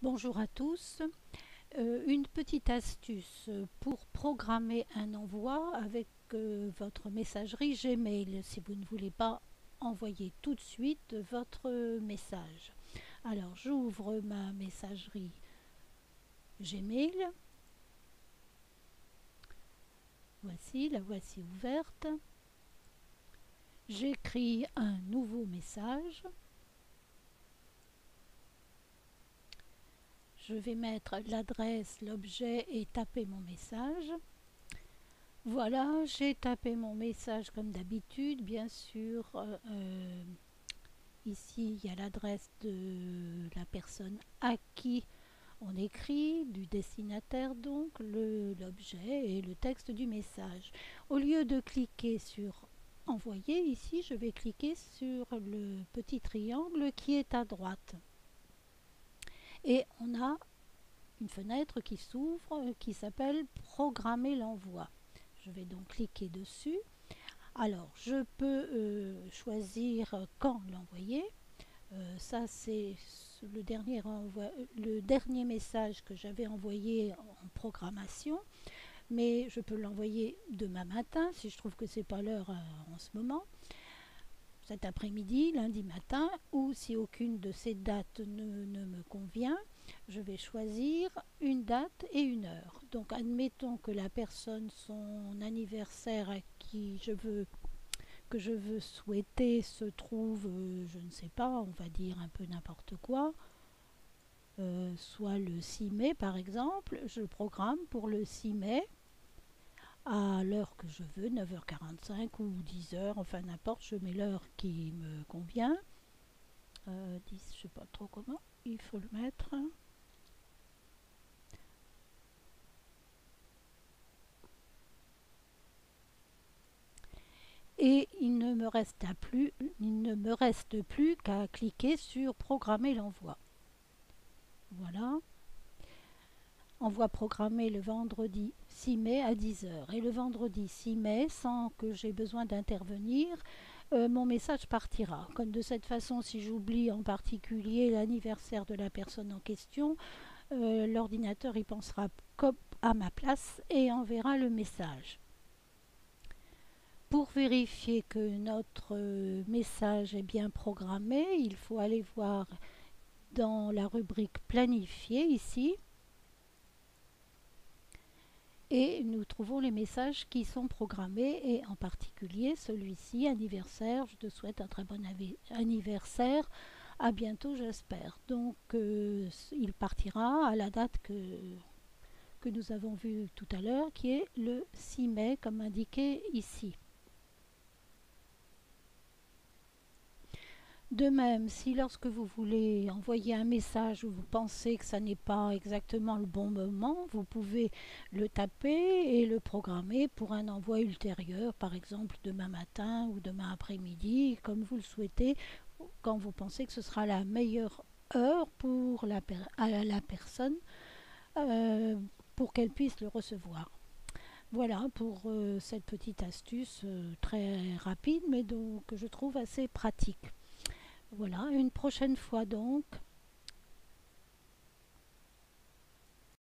Bonjour à tous. Une petite astuce pour programmer un envoi avec votre messagerie Gmail si vous ne voulez pas envoyer tout de suite votre message. Alors j'ouvre ma messagerie Gmail. Voici, la voici ouverte. J'écris un nouveau message. Je vais mettre l'adresse, l'objet et taper mon message. Voilà, j'ai tapé mon message comme d'habitude. Bien sûr, ici, il y a l'adresse de la personne à qui on écrit, du destinataire donc, l'objet et le texte du message. Au lieu de cliquer sur envoyer, ici, je vais cliquer sur le petit triangle qui est à droite. Et on a une fenêtre qui s'ouvre qui s'appelle programmer l'envoi. Je vais donc cliquer dessus. Alors, je peux choisir quand l'envoyer. Ça, c'est le dernier message que j'avais envoyé en programmation. Mais je peux l'envoyer demain matin si je trouve que c'est pas l'heure en ce moment. Cet après-midi, lundi matin, ou si aucune de ces dates ne me convient, je vais choisir une date et une heure. Donc, admettons que la personne, son anniversaire à qui je veux souhaiter se trouve, je ne sais pas, on va dire un peu n'importe quoi, soit le 6 mai par exemple, je programme pour le 6 mai à l'heure que je veux, 9h45 ou 10h, enfin n'importe, je mets l'heure qui me convient. 10, je ne sais pas trop comment il faut le mettre. Et il ne me reste plus qu'à cliquer sur programmer l'envoi. Voilà. Envoi programmé le vendredi 6 mai à 10h. Et le vendredi 6 mai, sans que j'ai besoin d'intervenir, mon message partira. Comme de cette façon, si j'oublie en particulier l'anniversaire de la personne en question, l'ordinateur y pensera à ma place et enverra le message. Pour vérifier que notre message est bien programmé, il faut aller voir dans la rubrique planifier ici. Et nous trouvons les messages qui sont programmés et en particulier celui-ci, anniversaire, je te souhaite un très bon anniversaire, à bientôt j'espère. Donc il partira à la date que nous avons vue tout à l'heure qui est le 6 mai comme indiqué ici. De même, si lorsque vous voulez envoyer un message où vous pensez que ça n'est pas exactement le bon moment, vous pouvez le taper et le programmer pour un envoi ultérieur, par exemple demain matin ou demain après-midi, comme vous le souhaitez, quand vous pensez que ce sera la meilleure heure pour la personne pour qu'elle puisse le recevoir. Voilà pour cette petite astuce très rapide, mais donc que je trouve assez pratique. Voilà, une prochaine fois donc.